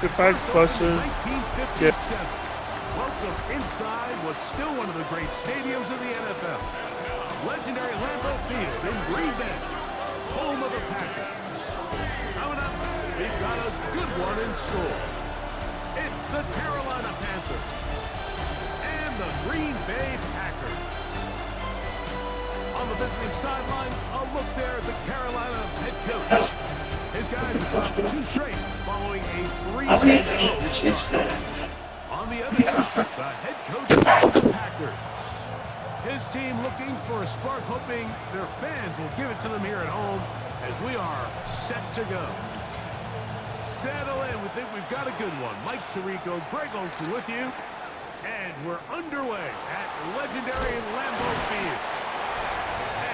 keep it back, pressure. 1957. Welcome inside what's still one of the great stadiums of the NFL. Legendary Lambeau Field in Green Bay, home of the Packers. Coming up, we've got a good one in store. It's the Carolina Panthers and the Green Bay Packers. On the visiting sideline, a look there at the Carolina head coach. His guys have dropped 2 straight following a 3-0 start. On the other side, the head coach of the Packers. His team looking for a spark, hoping their fans will give it to them here at home as we are set to go. Settle in. We think we've got a good one. Mike Tirico, Greg Olsen with you. And we're underway at legendary Lambeau Field.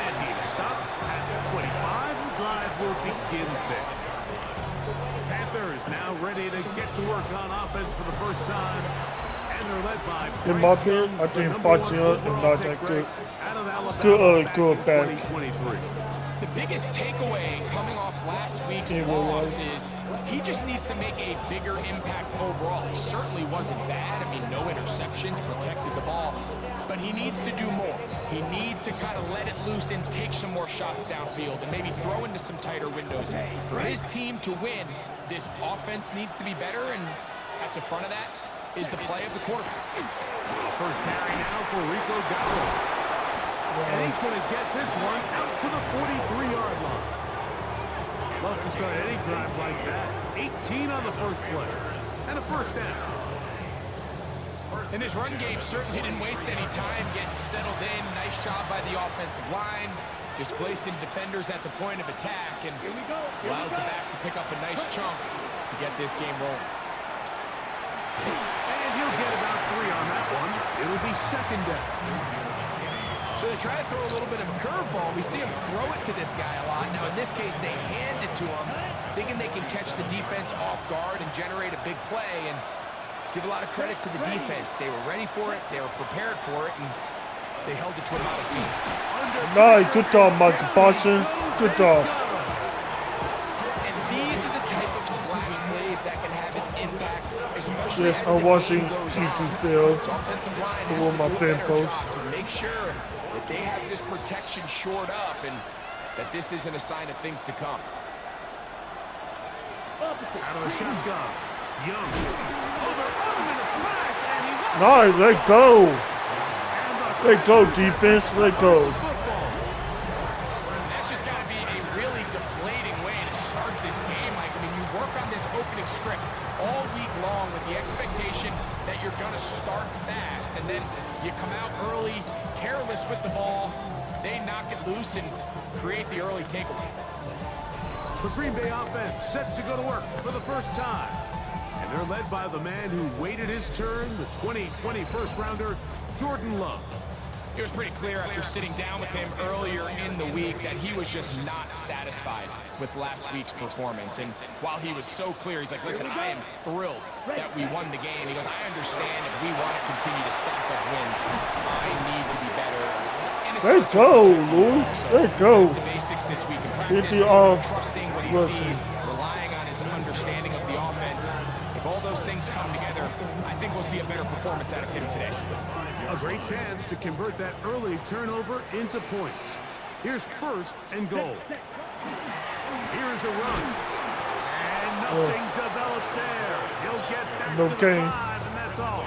And he's stopped at the 25. The drive will begin there. Panthers now ready to get to work on offense for the first time. And they're led by In my opinion, I think Boston is not that good. Good back. The biggest takeaway coming off last week's loss is he just needs to make a bigger impact overall. He certainly wasn't bad. I mean, no interceptions, protected the ball. But he needs to do more. He needs to kind of let it loose and take some more shots downfield and maybe throw into some tighter windows. For his team to win, this offense needs to be better, and at the front of that is the play of the quarterback. First carry now for Rico Gallo. And he's going to get this one out to the 43-yard line. Love to start any drive like that. 18 on the first play. And a first down. And this run game certainly didn't waste any time getting settled in. Nice job by the offensive line, displacing defenders at the point of attack, and allows the back to pick up a nice chunk to get this game rolling. And he'll get about 3 on that one. It'll be second down. So they try to throw a little bit of a curveball. We see him throw it to this guy a lot. Now, in this case, they hand it to him, thinking they can catch the defense off guard and generate a big play. And let's give a lot of credit to the defense. They were ready for it, they were prepared for it, and they held it to a modest game. Nice, good job, Michael Boston. Good job. And these are the type of splash plays that can have an impact, especially Yes, as I'm the watching game goes YouTube on. still. So offensive line For has to my do a fan better post. job to make sure that they have this protection shored up and that this isn't a sign of things to come. Out of the shotgun. Young. Over in a flash, and he lost. Nice, let go. Let go, defense, let go. That's just got to be a really deflating way to start this game, Mike. I mean, you work on this opening script all week long with the expectation that you're going to start fast, and then you come out early, careless with the ball, they knock it loose and create the early takeaway. The Green Bay offense set to go to work for the first time. And they're led by the man who waited his turn, the 2020 first-rounder, Jordan Love. It was pretty clear after sitting down with him earlier in the week that he was just not satisfied with last week's performance. And while he was so clear, he's like, listen, I am thrilled that we won the game. He goes, I understand if we want to continue to stack up wins, I need to be better. Let go, Lou. Let go. The basics this week in Hit practice, the trusting what he sees, relying on his understanding of the offense. If all those things come together, I think we'll see a better performance out of him today. A great chance to convert that early turnover into points. Here's first and goal. Here's a run. And nothing developed there. He'll get back to the 5, and that's all.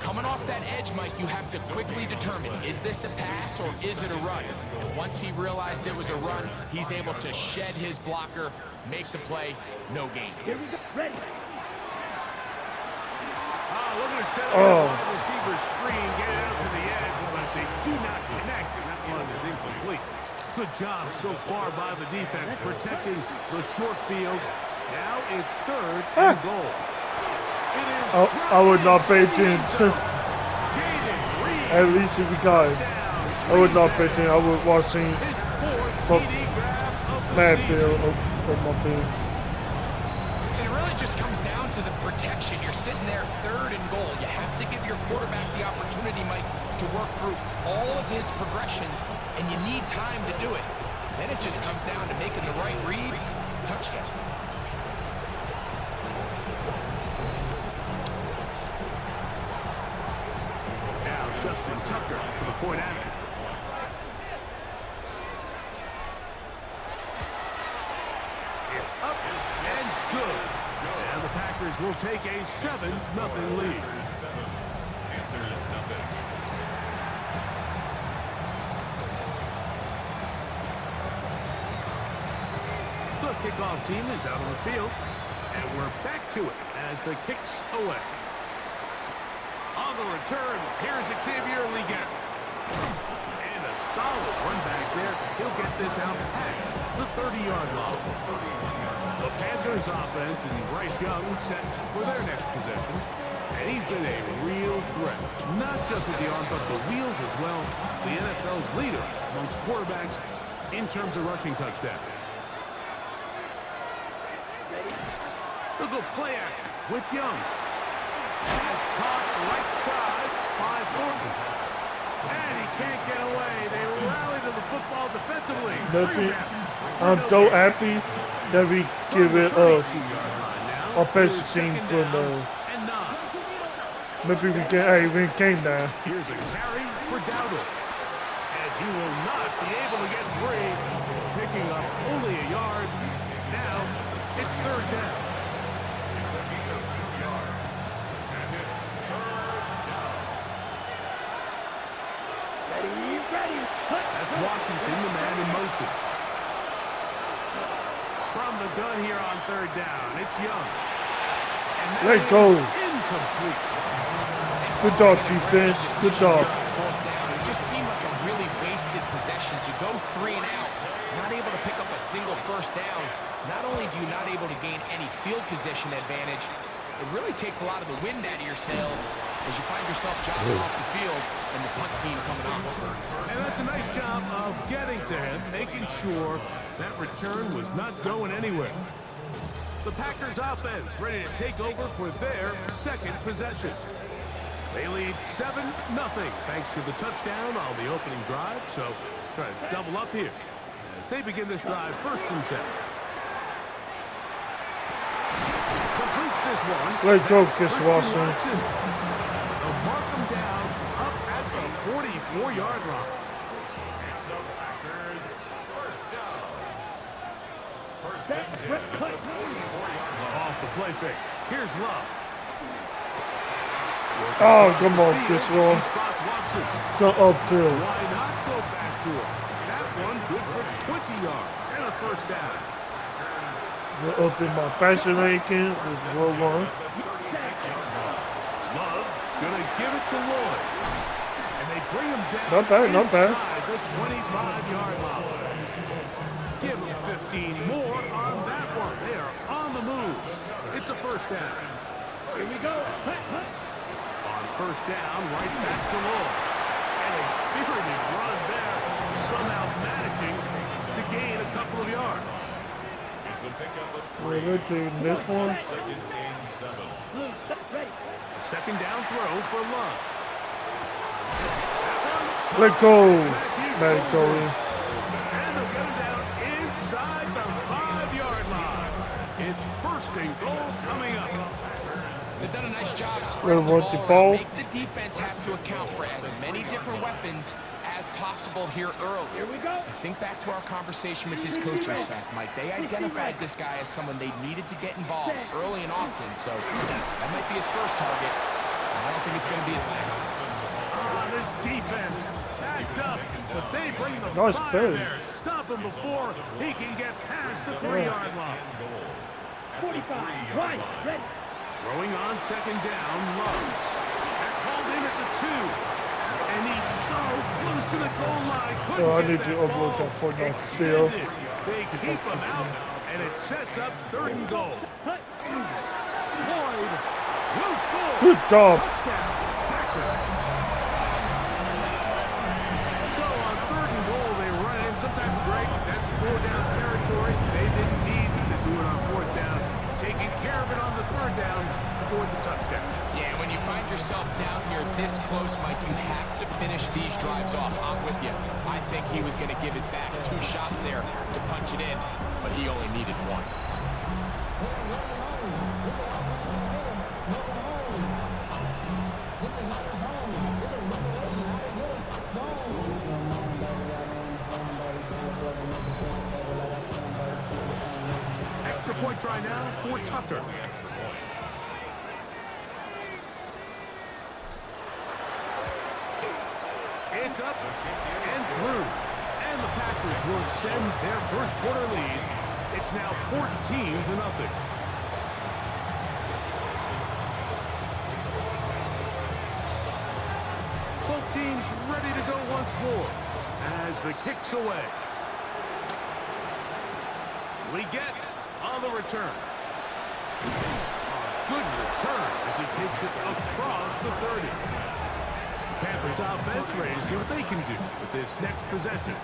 Coming off that edge, Mike, you have to quickly determine, is this a pass or is it a run? And once he realized it was a run, he's able to shed his blocker, make the play, no gain. Looking to set up the wide receiver screen, get it out to the edge, but they do not connect, and that one is incomplete. Good job so far by the defense, protecting the short field. Now it's third and goal. I would not pay attention. At least if we got it. I would not pay attention. I would watching Madden on my bed. It really just comes down to the protection. You're sitting there third and goal. You have to give your quarterback the opportunity, Mike, to work through all of his progressions, and you need time to do it. Then it just comes down to making the right read, touchdown. point after. It's up and good. And the Packers will take a 7-0 lead. The kickoff team is out on the field. And we're back to it as the kick's away. On the return, here's Xavier Liga. And a solid run back there. He'll get this out past the 30-yard line. The Panthers offense and Bryce Young set for their next possession. And he's been a real threat. Not just with the arm, but the wheels as well. The NFL's leader amongst quarterbacks in terms of rushing touchdowns. They'll go play action with Young. Has caught right side by Thornton. And he can't get away. They rally to the football defensively. I'm so happy that we give it a offensive team for the. Maybe we get we came down. Here's a carry for Dowdle. And he will not be able to get free. Picking up only a yard. Now it's third down. That's Washington, the man in motion. From the gun here on third down, it's Young. And let go. Incomplete. Good dog, defense. Good dog. It just seemed like a really wasted possession to go 3 and out. Not able to pick up a single first down. Not only do you not able to gain any field position advantage, it really takes a lot of the wind out of your sails as you find yourself jogging off the field and the punt team coming on. And that's a nice job of getting to him, making sure that return was not going anywhere. The Packers offense ready to take over for their second possession. They lead 7-0 thanks to the touchdown on the opening drive. So try to double up here as they begin this drive 1st and 10. Completes this one. Let's go, Chris Watson. They'll mark him down up at the 44-yard line. The Packers first down. Off the play fake. Here's Love. Oh, come on, Chris Watson. Go upfield. Why not go back to him? That one good for 20 yards and a first down. We're up in my passing ranking with 1-1. Love gonna give it to Lloyd. And they bring him down. Not bad, not bad. Inside the 25-yard line. Give him 15 more on that one. They are on the move. It's a first down. Here we go. On first down, right back to Lloyd. And a spirited run there. Somehow managing to gain a couple of yards. We're doing this one. Second down throw for Love. Let go. Let go. And they'll get him down inside the 5-yard line. It's 1st and goal coming up. They've done a nice job spreading the ball around, make the defense have to account for as many different weapons as possible here early. Here we go. Think back to our conversation with this coaching staff, Mike. They identified this guy as someone they needed to get involved early and often, so that might be his first target. I don't think it's going to be his last. This defense backed up, but they bring the nice fire play. there. Stop him before he can get past the 3-yard line. 45, right, ready. Throwing on second down, Love. They're called in at the 2. And he's so close to the goal line. Couldn't I get need that to upload ball that point now still. extended. They keep him out, and it sets up 3rd and goal. Lloyd will score. Good job. Touchdown, Packers. So on 3rd and goal, they run in. Sometimes great. That's 4-down territory. They didn't need to do it on 4th down. Taking care of it on the 3rd down for the touchdown. Yeah, when you find yourself down here this close, Mike, you have to finish these drives off. I'm with you. I think he was going to give his back 2 shots there to punch it in, but he only needed 1. Point try now for Tucker. It's up and through. And the Packers will extend their first quarter lead. It's now 14-0. Both teams ready to go once more as the kick's away. We get on the return. A good return as he takes it across the 30. Panthers offense ready to see what they can do with this next possession.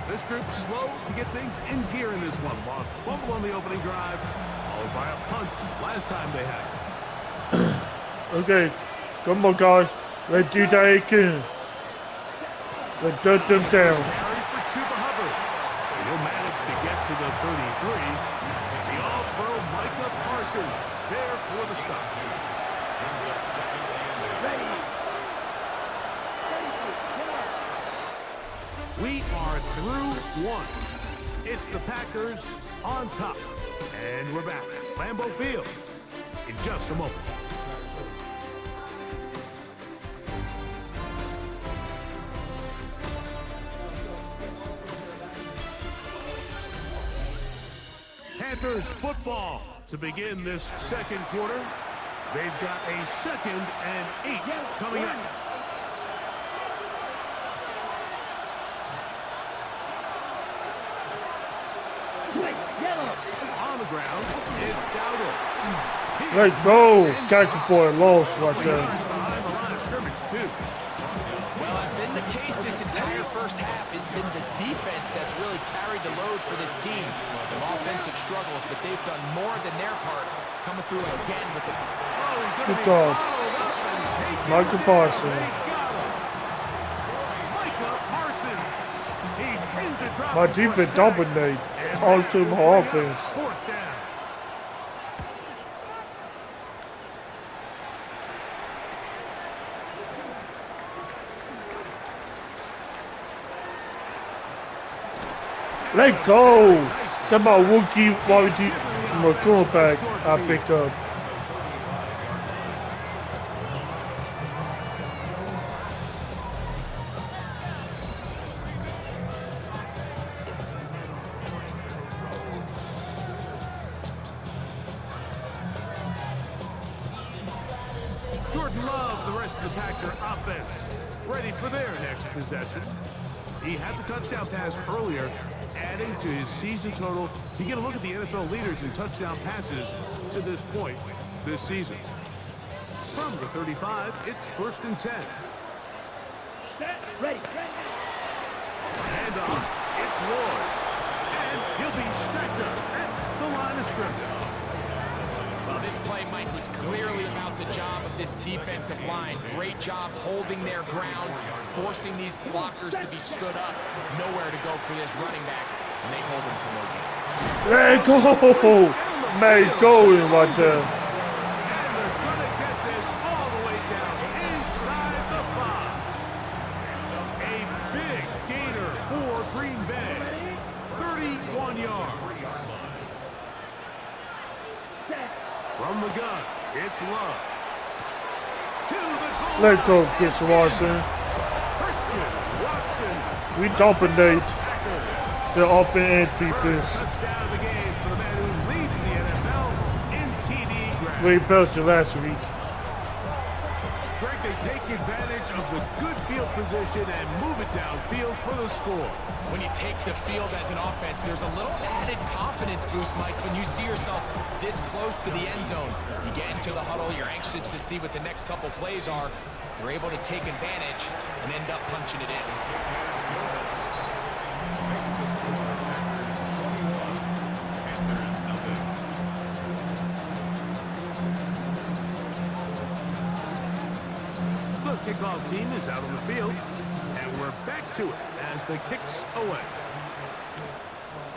This group's slow to get things in gear in this one. Lost fumble on the opening drive, followed by a punt last time they had it. Okay, come on, guys. Let's do that again. Let's dust them down. Carry for Chuba Hubbard. He'll manage to get to the 33. The all-pro Micah Parsons there for the stop. We are through one. It's the Packers on top. And we're back at Lambeau Field in just a moment. Panthers football to begin this second quarter. They've got a 2nd and 8 coming up. On the ground, it's Dowdle. Let's go. Tackle for a loss right there. Behind the line of scrimmage, too. Well, it's been the case this entire first half. It's been the defense that's really carried the load for this team. Some offensive struggles, but they've done more than their part, coming through again with it. Good job. Micah Parsons. My defense dominates all to my offense. Let's go! That's my rookie my quarterback I picked up. Jordan Love, the rest of the Packer offense, ready for their next possession. He had the touchdown pass earlier, adding to his season total. You get a look at the NFL leaders in touchdown passes to this point this season. From the 35, it's 1st and 10. Ready. Hand off, it's Ward. And he'll be stacked up at the line of scrimmage. Well, this play, Mike, was clearly about the job of this defensive line. Great job holding their ground, forcing these blockers to be stood up. Nowhere to go for this running back, and they hold him to no gain. Let's go! Man, going right there. And they're going to get this all the way down inside the 5. A big gainer for Green Bay. 31 yards. From the gun, it's Love. To the goal. Let's go, Chris Watson. Watson. We dominate the offense and defense. Touchdown of the game for the man who leads the NFL in TD grab. We built it last week. Greg, they take advantage of the good field position and move it downfield for the score. When you take the field as an offense, there's a little added confidence boost, Mike, when you see yourself this close to the end zone. You get into the huddle, you're anxious to see what the next couple plays are. You're able to take advantage and end up punching it in. The kickoff team is out on the field, and we're back to it as the kick's away.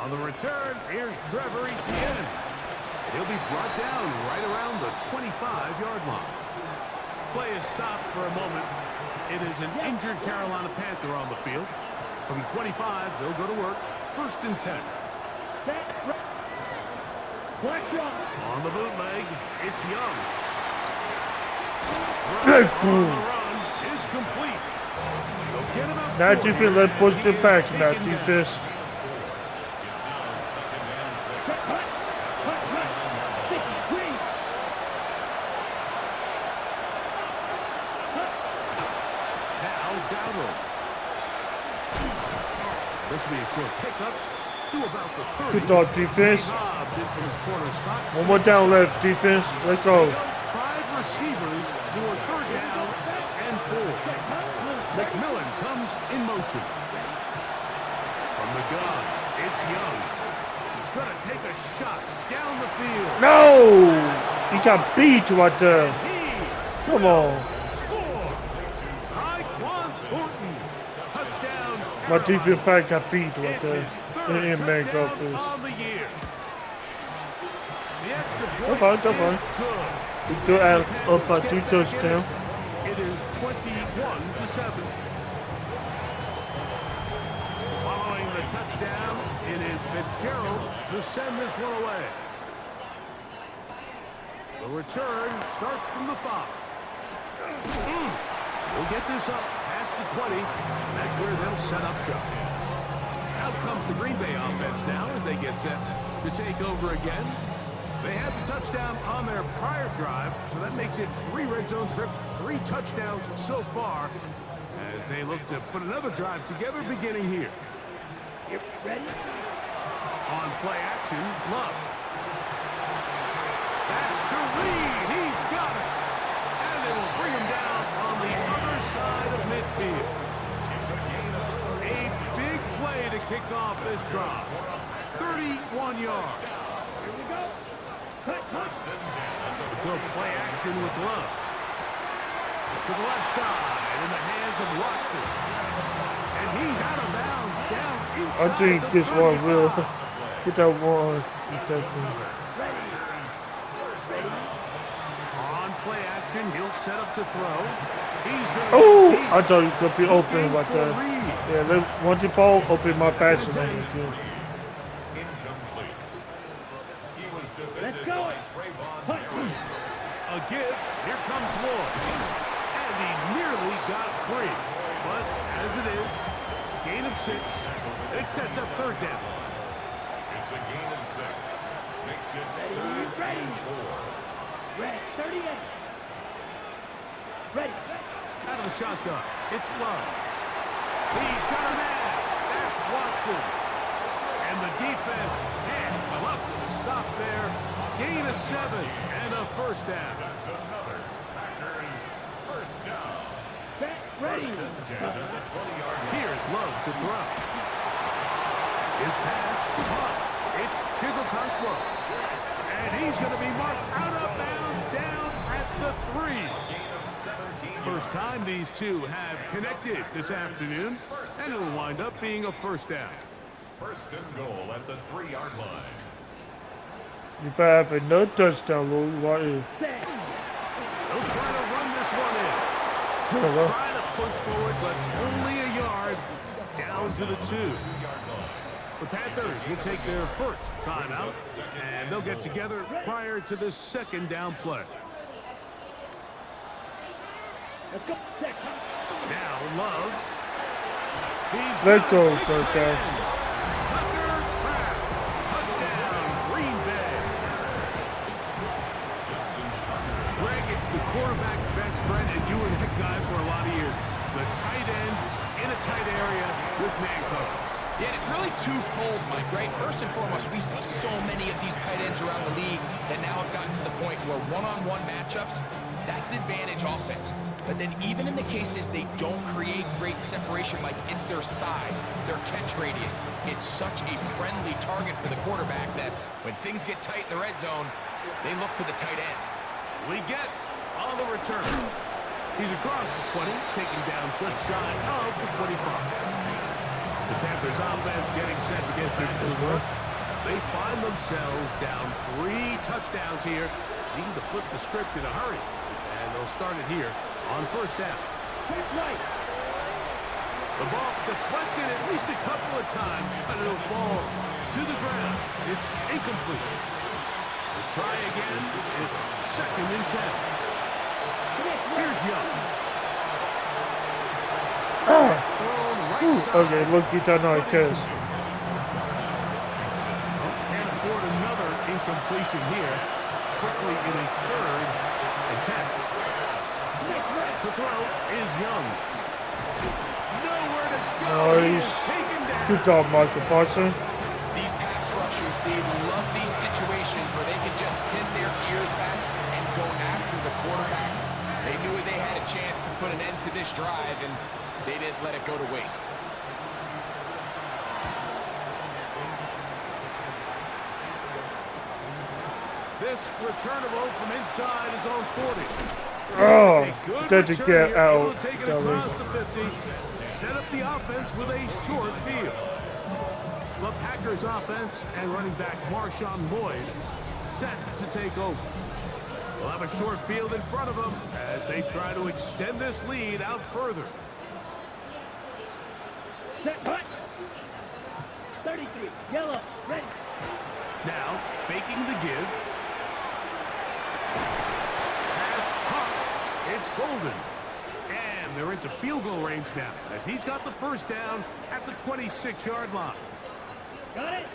On the return, here's Trevor Etienne. He'll be brought down right around the 25-yard line. Play is stopped for a moment. It is an injured Carolina Panther on the field. From the 25, they'll go to work. 1st and 10. Black drop. On the bootleg, it's Young. Good On fool. the run is complete. They'll get about Now 40 defense, let's as push he it back is now, taken down. defense. This will be a short pickup to about the 30. Good dog, defense. Hobbs in from his corner spot. One more down left, defense. Let's go. 5 receivers for 3rd down and 4. McMillan comes in motion. From the gun, it's Young. He's going to take a shot down the field. No! He got beat right there. He Come on. score. Tyquan Thornton. Touchdown. My defense back got beat right It's there. his 3rd In man touchdown office. on the year. The extra Come point on, come on. is good. We still add up by 2 touchdowns. It is 21-7. Following the touchdown, it is Fitzgerald to send this one away. The return starts from the 5. We'll get this up past the 20. That's where they'll set up shop. Out comes the GreenBay offense now as they get set to take over again. They had the touchdown on their prior drive, so that makes it 3 red zone trips, 3 touchdowns so far, as they look to put another drive together beginning here. Ready? On play action, Love. That's to Reed. He's got it. And they will bring him down on the other side of midfield. A big play to kick off this drive. 31 yards. Here we go. Cut. Go play action with Love. To the left side in the hands of Watson. And he's out of bounds down I inside think the this one will 35. get that one. Get that one. On play action, he'll set up to throw. He's going Oh! deep. I thought it could be open Looking right for there. Reed. Yeah, once the ball open my passing on it too. Let's go. Cut. A give. Here comes Lloyd. And he nearly got free. But as it is, gain of 6. It sets up 3rd down. It's a gain of 6. Makes it Ready. 3rd and 4. Red 38. Ready. Out of the shotgun. It's Love. He's got a man. That's Watson. And the defense can't come up with a stop there. Gain of 7 and a 1st down. That's another Packers 1st down. Ready. 1st and 10 at the 20-yard line. Here's Love to throw. His pass, caught. It's Chigokankwo. And he's going to be marked out of bounds down at the 3. Gain of 17 First time these two have connected this afternoon, and it'll wind up being a 1st down. 1st and goal at the 3-yard line. You better have another touchdown, Lord. What is? They'll try to run this one in. Hello. Try to push forward, but only a yard down to the 2. The Panthers will take their first timeout, and they'll get together prior to the 2nd down play. Let's go. Set. Now Love. He's Let's got go, his big first tight down. end. Tucker Craft. Touchdown, Green Bay. Greg, it's the quarterback's best friend, and you were that guy for a lot of years. The tight end in a tight area with man coverage. Yeah, it's really twofold, Mike, right? First and foremost, we see so many of these tight ends around the league that now have gotten to the point where one-on-one matchups, that's advantage offense. But then even in the cases they don't create great separation, like it's their size, their catch radius, it's such a friendly target for the quarterback that when things get tight in the red zone, they look to the tight end. We get on the return. He's across the 20, taking down just shy of the 25. The Panthers offense getting set to get back to work. They find themselves down 3 touchdowns here, needing to flip the script in a hurry. And they'll start it here on 1st down. That's right. The ball deflected at least a couple of times, but it'll fall to the ground. It's incomplete. Try again. It's 2nd and 10. Here's Young. It's thrown right side. Okay, look, he done our test. Can't afford another incompletion here. Quickly in his 3rd attempt. To throw is Young. Nowhere to go. He is Nice. taken down. Good job, Michael Parsons. These pass rushers, they love these situations where they can just pin their ears back and go after the quarterback. They knew they had a chance to put an end to this drive, and they didn't let it go to waste. This returnable from inside his own 40. Oh, A good did to return get here, out. able to take it across the 50. Set up the offense with a short field. The Packers offense and running back Marshawn Lloyd set to take over. They'll have a short field in front of them as they try to extend this lead out further. Set, cut. 33, yellow, ready. Now, faking the give. Pass caught. It's Golden. And they're into field goal range now as he's got the 1st down at the 26-yard line. Got it.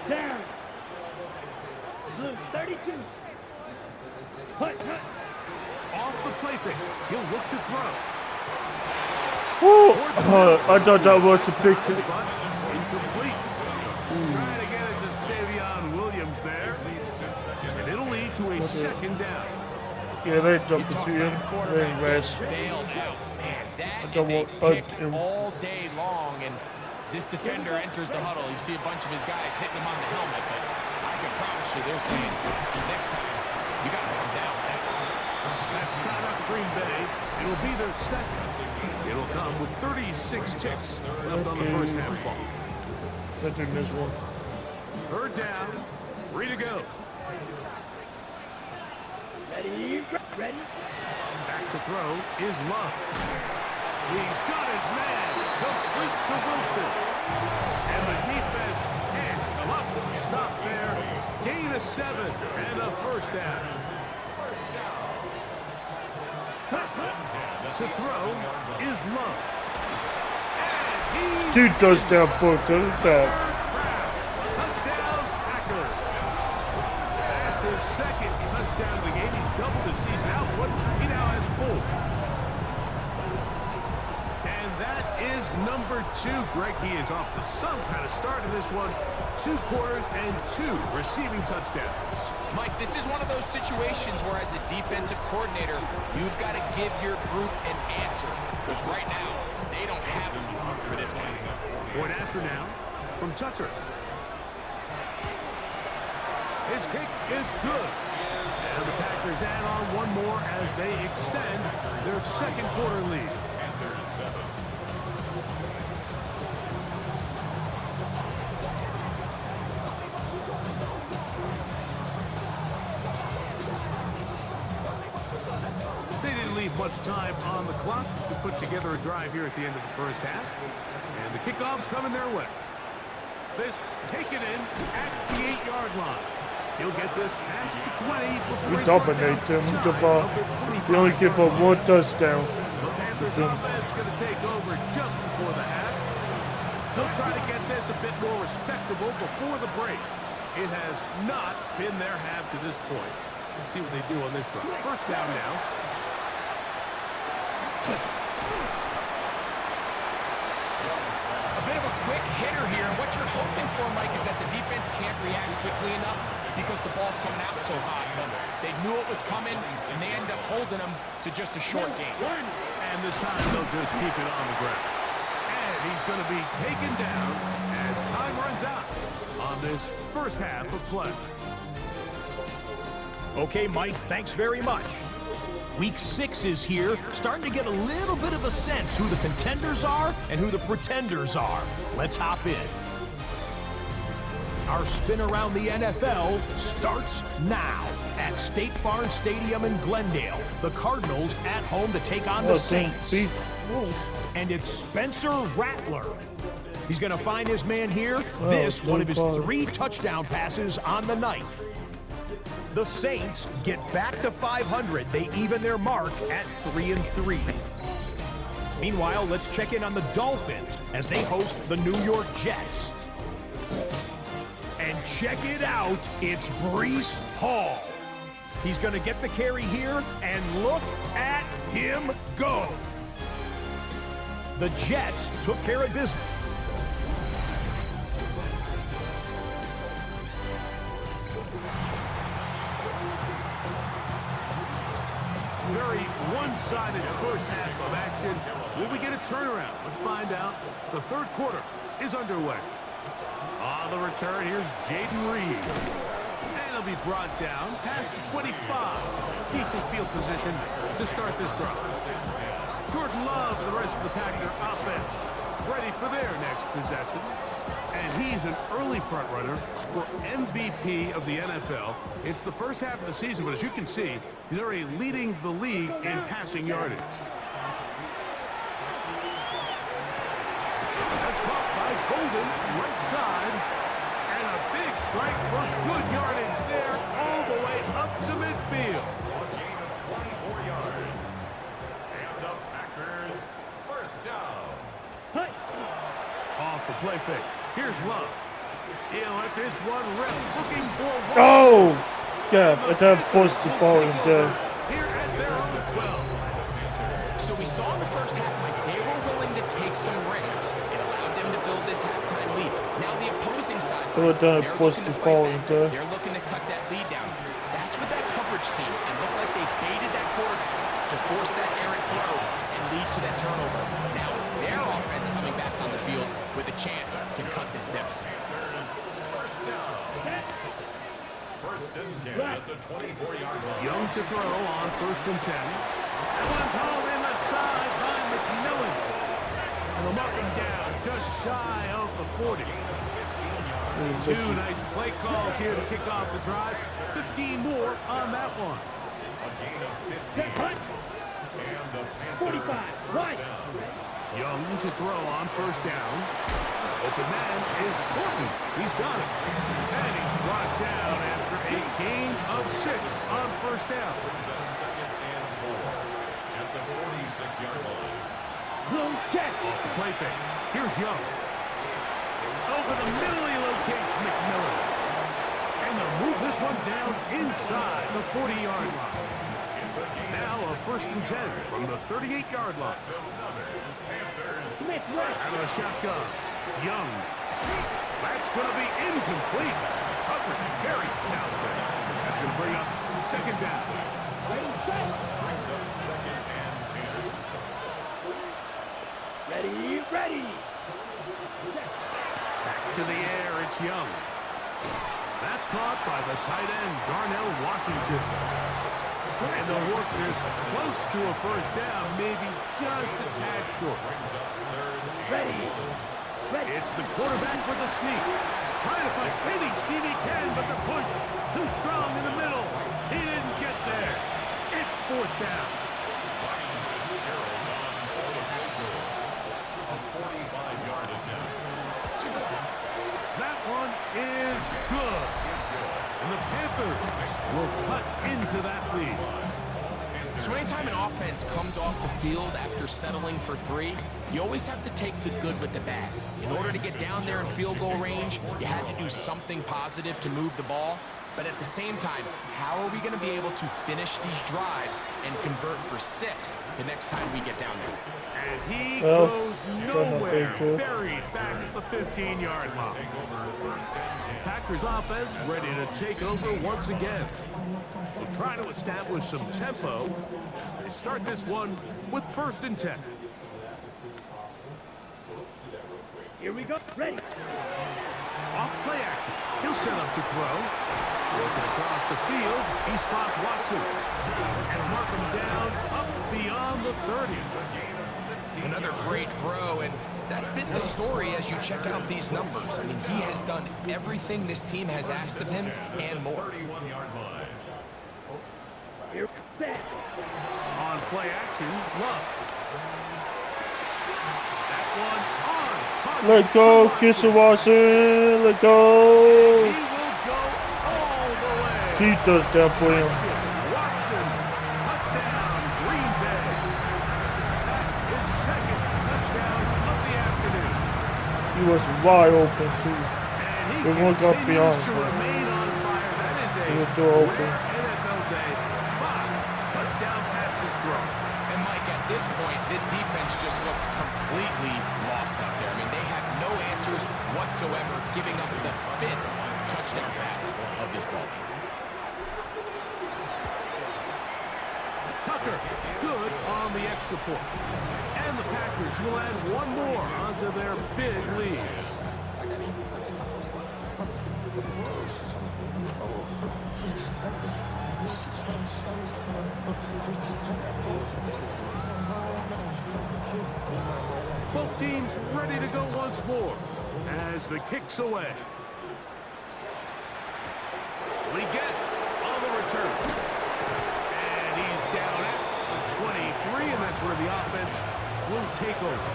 Down. Blue, 32. Cut, cut. Off the play fake. He'll look to throw. Woo! I thought that was a big thing. But incomplete. Trying to get it to Savion Williams there. And it'll lead to a 2nd down. Yeah, they jumped Talk into him. about a They quarterback rest. bailed out. Man, that don't is a want- pick him. all day long. And as this defender enters the huddle, you see a bunch of his guys hitting him on the helmet. But I can promise you, they're saying, next time, you got to come down with that. That's time out for Green Bay. It'll be their 2nd. It'll come with 36 ticks left on the 1st half clock. Let's do this one. 3rd down. 3 to go. Ready, ready. Back to throw is Love. He's got his man. Complete to Wilson. And the defense can't come up. Stop there. Gain of 7 and a 1st down. To throw is Love. And he's 2 touchdown points. Look at that. touchdown Packers. That's his 2nd touchdown of the game. He's doubled his season output. He now has 4. And that is number 2. Greg, he is off to some kind of start in this one. 2 quarters and 2 receiving touchdowns. Mike, this is one of those situations where as a defensive coordinator, you've got to give your group an answer. Because right now, they don't have him for this game. Point after now from Tucker. His kick is good. And the Packers add on one more as they extend their 2nd quarter lead. They didn't leave much time on the clock to put together a drive here at the end of the 1st half. And the kickoff's coming their way. This taken in at the 8-yard line. He'll get this past the 20 before We he's dominate them. We only give up 1 touchdown. The Panthers offense going to take over just before the half. They'll try to get this a bit more respectable before the break. It has not been their half to this point. Let's see what they do on this drive. 1st down now. A bit of a quick hitter here, and what you're hoping for, Mike, is that the defense can't react quickly enough because the ball's coming out so hot. But they knew it was coming, and they end up holding them to just a short game. And this time they'll just keep it on the ground. And he's going to be taken down as time runs out on this 1st half of play. Okay, Mike, thanks very much. Week 6 is here, starting to get a little bit of a sense who the contenders are and who the pretenders are. Let's hop in. Our spin around the NFL starts now at State Farm Stadium in Glendale. The Cardinals at home to take on the Saints. And it's Spencer Rattler. He's going to find his man here. This one of his 3 touchdown passes on the night. The Saints get back to 500. They even their mark at 3-3. Meanwhile, let's check in on the Dolphins as they host the New York Jets. And check it out, it's Breece Hall. He's going to get the carry here, and look at him go. The Jets took care of business. Very one-sided first half of action. Will we get a turnaround? Let's find out. The third quarter is underway. On the return, here's Jaden Reed. And he'll be brought down past the 25. Decent field position to start this drive. Jordan Love and the rest of the Packers offense ready for their next possession. And he's an early front runner for MVP of the NFL. It's the first half of the season, but as you can see, he's already leading the league in passing yardage. That's caught by Golden, right side. And a big strike for good yardage there, all the way up to midfield. A gain of 24 yards. And the Packers first down. Hut. Off the play fake. Here's Love. He'll let this one rip, looking for one. Oh, God, I done forced the ball in there. Here at their own 12. So we saw in the first half, Mike, they were willing to take some risks. It allowed them to build this halftime lead. Now the opposing side, They were done they're forced looking the to ball fight in back. there. They're looking to cut that lead down. That's what that coverage seemed. It looked like they baited that quarterback to force that errant throw and lead to that turnover. Now it's their offense coming back on the field with a chance to cut this deficit. First down. First and 10 at the 24-yard line. Young to throw on first and 10. That one's hauled in the side by McMillan. And they'll mark him down just shy of the 40. Two nice play calls here to kick off the drive. 15 more on that one. A gain of 15. Hut. And the Panthers 45. Right. first down. Young to throw on first down. Open man is Horton. He's got it. And he's brought down after a gain of 6 on first down. Brings up second and 4 at the 46-yard line. Boom. Check. Off the play fake. Here's Young. Over the middle, he locates McMillan. And they'll move this one down inside the 40-yard line. Now a first and 10 from the 38-yard line. Smith rush. Out of the shotgun. Young. That's going to be incomplete. Coverage very stout there. That's going to bring up second down. Ready, set. Brings up second and 10. Ready, ready. Back to the air, it's Young. That's caught by the tight end, Darnell Washington. And they'll work this close to a first down, maybe just a tad short. Brings up third and Ready. Ready. It's the quarterback with the sneak. Trying to find any seam he can, but the push too strong in the middle. He didn't get there. It's fourth down. Ryan Fitzgerald on for the field goal. A 45-yard attempt. That one is good. And the Panthers will cut into that lead. So anytime an offense comes off the field after settling for 3, you always have to take the good with the bad. In order to get down there in field goal range, you had to do something positive to move the ball. But at the same time, how are we going to be able to finish these drives and convert for 6 the next time we get down there? And he Well, goes not nowhere, very cool. buried back at the 15-yard line. Packers offense ready to take over once again. They'll try to establish some tempo as they start this one with first and 10. Here we go. Ready. Off play action. He'll set up to throw. Working across the field, he spots Watson. And mark him down up beyond the 30. Another great throw, and that's been the story as you check out these numbers. I mean, he has done everything this team has asked of him and more. 31-yard line. Here. Set. On play action, Love. That one on Let go, Kisser Watson. Let go. He will go all the way. He does that for him. Watson, touchdown, Green Bay. His second touchdown of the afternoon. He was wide open too. And he It won't go continues beyond. to remain on fire. That is a It was still open. rare NFL day. 5 touchdown passes thrown. And Mike, at this point, the defense just looks completely lost out there. I mean, they have no answers whatsoever, giving up the 5th touchdown pass of this ball game. Tucker, good on the extra point. And the Packers will add one more onto their big lead. Both teams ready to go once more as the kick's away. Leggett on the return. And he's down at the 23, and that's where the offense will take over.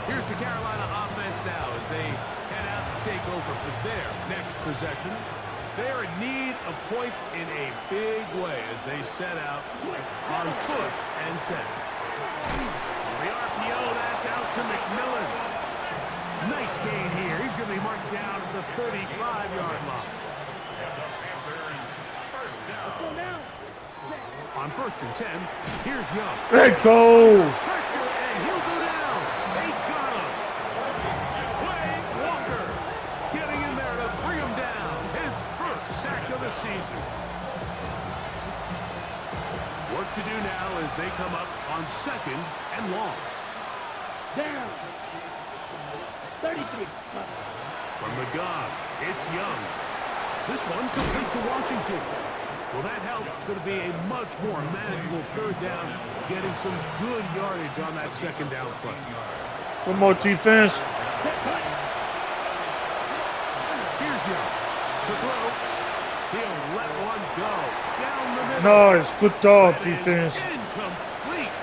Here's the Carolina offense now as they head out to take over for their next possession. They are in need of points in a big way as they set out on 1st and 10. The RPO, that's out to McMillan. Nice gain here. He's going to be marked down at the 35-yard line. On 1st and 10, here's Young. Let go. Pressure, and he'll go down. They got him. Wade Walker getting in there to bring him down. His first sack of the season. Work to do now as they come up on 2nd and long. Down. 33. From the gun, it's Young. This one complete to Washington. Well, that helps. It's going to be a much more manageable 3rd down, getting some good yardage on that 2nd down play. One more defense. Here's Young to throw. He'll let one go down the middle. Nice. Good job, That is defense. incomplete.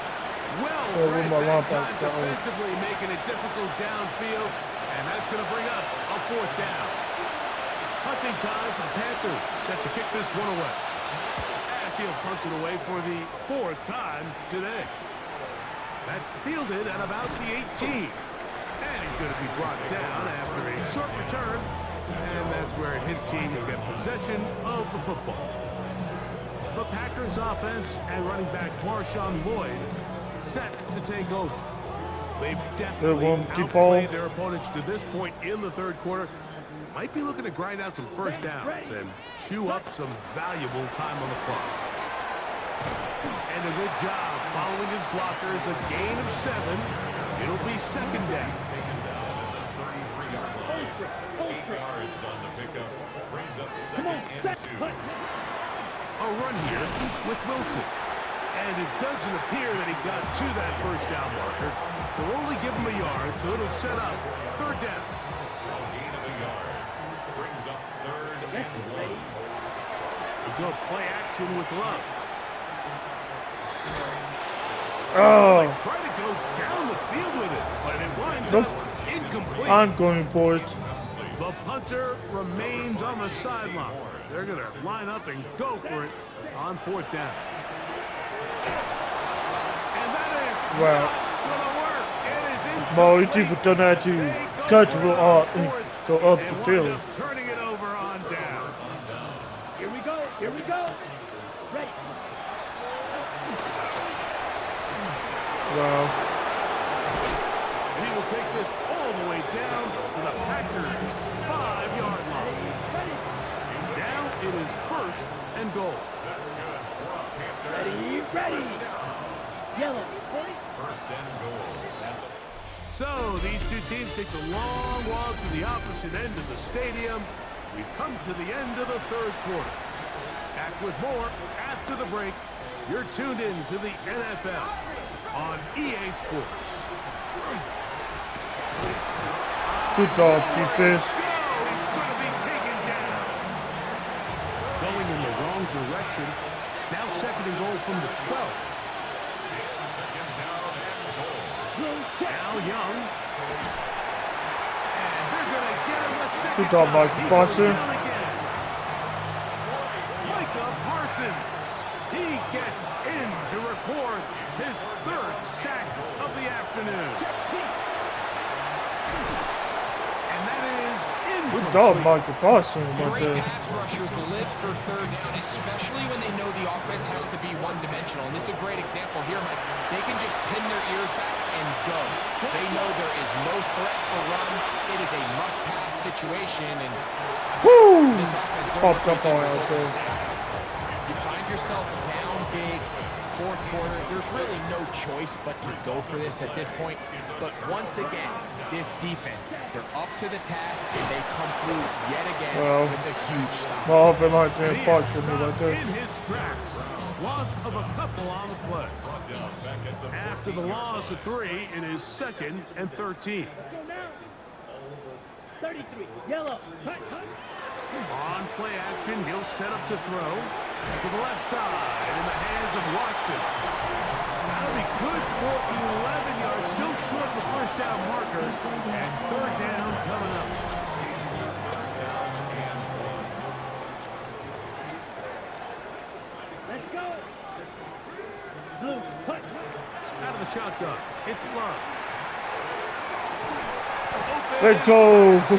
Well, where's my that linebacker? time defensively making it difficult downfield, and that's going to bring up a 4th down. Punting time for the Panthers, set to kick this one away. As he'll punt it away for the 4th time today. That's fielded at about the 18. And he's going to be brought down after a short return. And that's where his team will get possession of the football. The Packers offense and running back Marshawn Lloyd set to take over. They've definitely outplayed their opponents to this point in the 3rd quarter. Might be looking to grind out some 1st downs and chew up some valuable time on the clock. And a good job following his blockers, a gain of 7. It'll be 2nd down. Taken down at the 33-yard line. 8 yards on the pickup. Brings up 2nd and 2. A run here with Wilson. And it doesn't appear that he got to that 1st down marker. They'll only give him a yard, so it'll set up 3rd down. Gain of a yard. Brings up 3rd and 1. We'll go play action with Love. Oh, Try to go down the field with it, but it winds Nope. up incomplete. I'm going for it. The punter remains on the sideline. They're going to line up and go for it on 4th down. And that is Wow. not going to work. It is incomplete. Mo, people don't have to They go catch for the it ball on and 4th go up and the wind field. up turning it over on down. Here we go. Here we go. Ready. Wow. And he will take this all the way down to the Packers' 5-yard line. Now it is 1st and goal. That's good for a Panther. Ready. Ready. Yellow. 1st and goal. So these two teams take the long walk to the opposite end of the stadium. We've come to the end of the 3rd quarter. Back with more after the break. You're tuned in to the NFL on EA Sports. Good job, defense. He's going to be taken down. Going in the wrong direction. Now 2nd and goal from the 12. It's 2nd down and goal. Now Young. Good job, Mike Boston. Micah Parsons. He gets in to record his third sack of the afternoon. And that is Good incomplete. job, Mike Boston. Great pass rushers live for third down, especially when they know the offense has to be one-dimensional. And this is a great example here, Mike. They can just pin their ears back and go. They know there is no threat for run. It is a must-pass situation, and this offense Popped up all out there. You find yourself down big. It's the fourth quarter. There's really no choice but to go for this at this point. But once again, this defense, they're up to the task, and they come through yet again with a huge stop. My offense like that part for me right there. In his tracks. Loss of a couple on the play. After the loss of 3, it is 2nd and 13. 33, yellow, cut. On play action, he'll set up to throw to the left side in the hands of Watson. That'll be good for 11 yards, still short of the first down marker, and third down coming up. Let's go. Blue, cut. Out of the shotgun, it's Love. Let's go. And they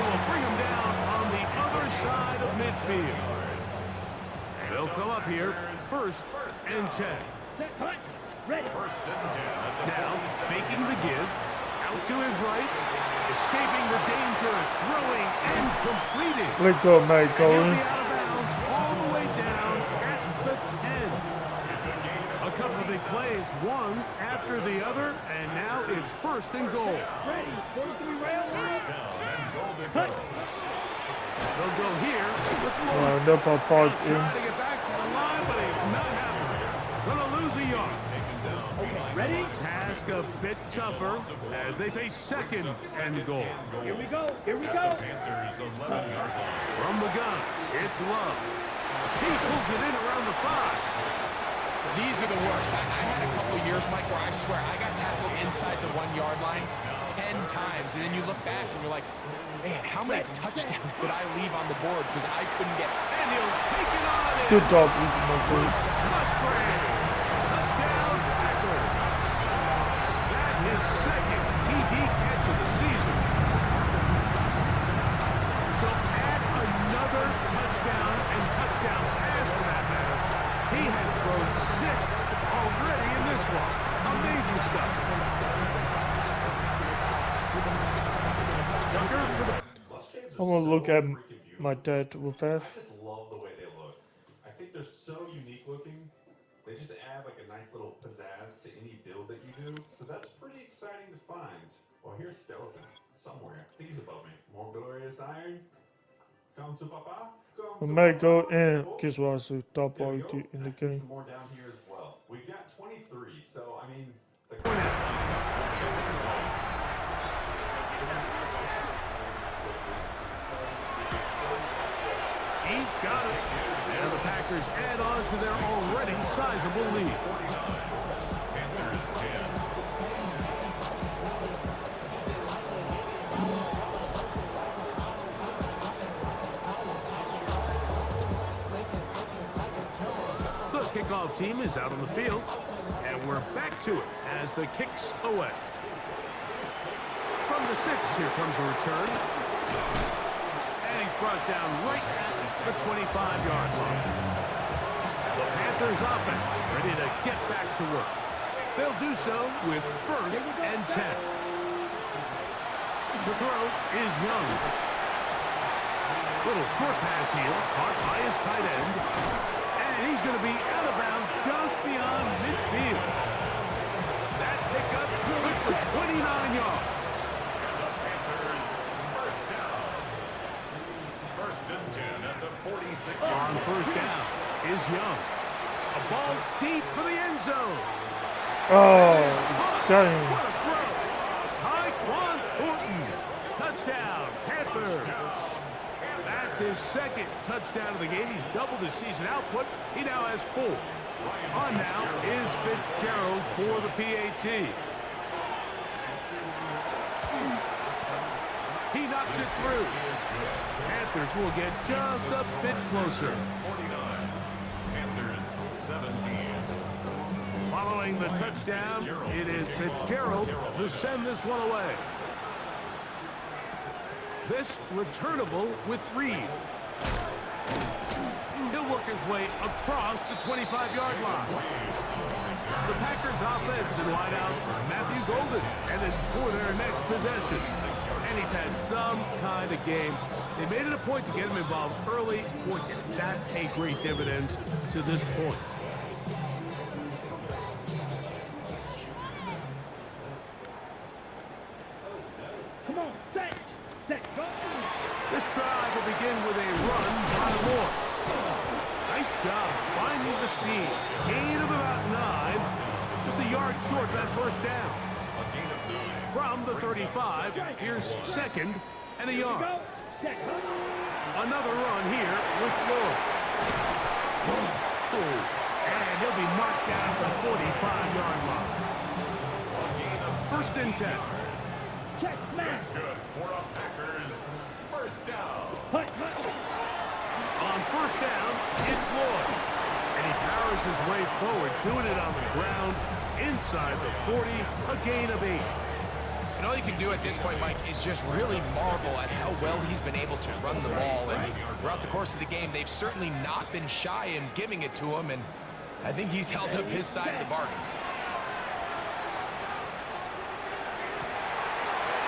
will bring him down on the other side of midfield. They'll come up here, 1st and 10. Cut. Ready. Now, faking the give, out to his right, escaping the danger, throwing and completing. Let's go, Mike And he'll Colin. be out of bounds all the way down at the 10. A couple of big plays, one after the other, and now it's 1st and goal. Ready. 43 rail. Cut. They'll go here with Lloyd. Never park in. Trying to get back to the line, but he's not happening. Gonna lose a yard. Okay, ready? Task a bit tougher as they face 2nd and goal. Here we go. Here we go. From the gun, it's Love. He pulls it in around the 5. These are the worst. I had a couple years, Mike, where I swear I got tackled inside the 1-yard line 10 times, and then you look back and you're like, man, how many touchdowns did I leave on the board because I couldn't get? And he'll take it on in. Good job, Ethan. Musgrave. Touchdown, Packers. That is 2nd TD catch of the season. So add another touchdown and touchdown pass for that matter. He has thrown 6 already in this one. Amazing stuff. Tucker for the... I'm gonna look at my dad real fast. I just love the way they look. I think they're so unique looking. They just add like a nice little pizzazz to any build that you do. So that's pretty exciting to find. Well, here's Skeleton somewhere. I think he's above me. More glorious iron. Come to Papa. We may go and guess what? So top priority in the game. Some more down here as well. We've got 23. So I mean, the He's got it. And the Packers add on to their already sizable lead. The kickoff team is out on the field, and we're back to it as the kick's away. From the 6, here comes a return. And he's brought down right at the 25-yard line. The Panthers offense ready to get back to work. They'll do so with 1st and 10. To throw is Young. Little short pass here, caught by his tight end. And he's going to be out of bounds just beyond midfield. That pickup good for 29 yards. On 1st down is Young. A ball deep for the end zone. Oh, dang. What a throw. Tyquan Thornton. Touchdown, Panthers. That's his 2nd touchdown of the game. He's doubled his season output. He now has 4. On now is Fitzgerald for the PAT. He through. Panthers will get just a bit closer. 49. Panthers 17. Following the touchdown, it is Fitzgerald to send this one away. This returnable with Reed. He'll work his way across the 25-yard line. The Packers offense in wideout, Matthew Golden, headed for their next possession. And he's had some kind of game. They made it a point to get him involved early. Boy, did that pay great dividends to this point. Come on, set, go. This drive will begin with a run by Moore. Nice job finding the seam. Gain of about 9. Just a yard short of that first down. From the 35, here's second and a yard. Another run here with Moore. And he'll be marked down at the 45-yard line. First and 10. Check, That's good for the Packers. First down. On first down, it's Lloyd. And he powers his way forward, doing it on the ground, inside the 40, a gain of 8. And all you can do at this point, Mike, is just really marvel at how well he's been able to run the ball. And throughout the course of the game, they've certainly not been shy in giving it to him, and I think he's held up his side of the bargain.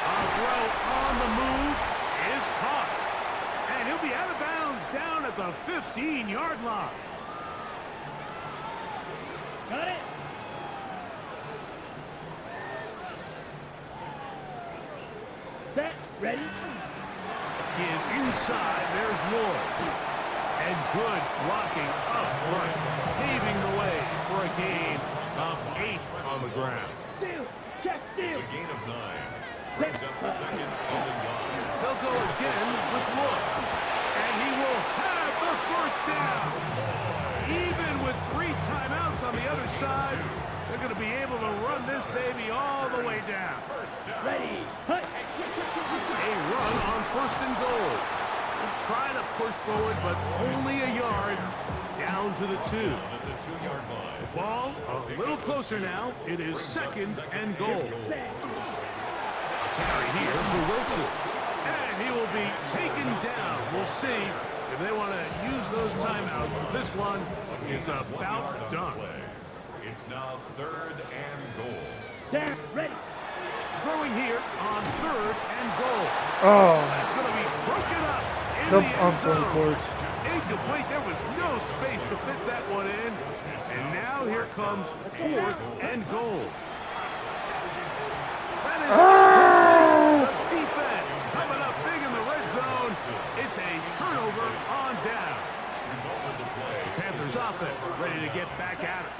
A throw on the move is caught. And he'll be out of bounds down at the 15-yard line. Got it. Set, ready. Give inside, there's Lloyd. And good blocking up front, paving the way for a gain of 8 on the ground. Steal, check, It's steal. a gain of 9. Brings up second and one. They'll go again with Lloyd. And he will have the first down. Even with 3 timeouts on the other side, they're going to be able to run this baby all the way down. Ready. Hut. A run on first and goal. Trying to push forward, but only a yard down to the 2. At the 2-yard line. The ball a little closer now. It is second and goal. Carry here for Wilson. And he will be taken down. We'll see if they want to use those timeouts. This one is about done. It's now 3rd and goal. Down, ready. Throwing here on 3rd and goal. Oh, That's going to be broken up in nope, the I'm end going zone. for it. Incomplete. There was no space to fit that one in. And now here comes 4th and goal. That is the defense coming up big in the red zone. It's a turnover on down. The Panthers offense ready to get back at it.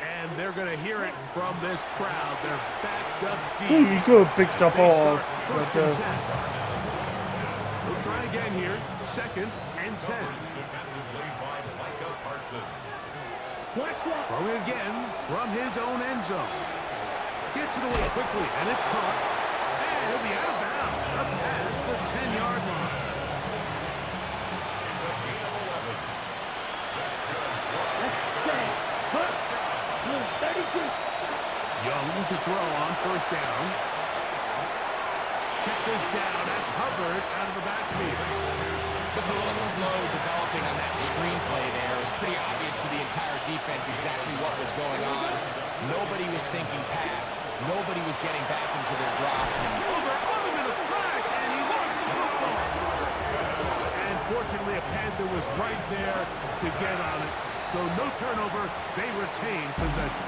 And they're going to hear it from this crowd. They're backed up deep. He could have picked up all, First but and 10. We'll try again here. Second and 10. Defensively by Micah Parsons. Black rock. Throwing again from his own end zone. Gets it away quickly, and it's caught. And he'll be out of bounds up past the 10-yard line. It's a gain of 11. That's good. Let's set. Hut. 32. Young to throw on first down. Check this down. That's Hubbard out of the backfield. Just a little slow developing on that screenplay there. It was pretty obvious to the entire defense exactly what was going on. Nobody was thinking pass. Nobody was getting back into their drops. And Over on him in a flash, and he lost the football. And fortunately, a Panther was right there to get on it. So no turnover. They retain possession.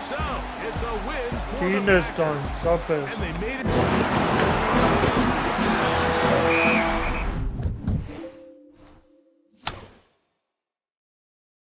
So it's a win for he the missed Packers. on something. And they made it.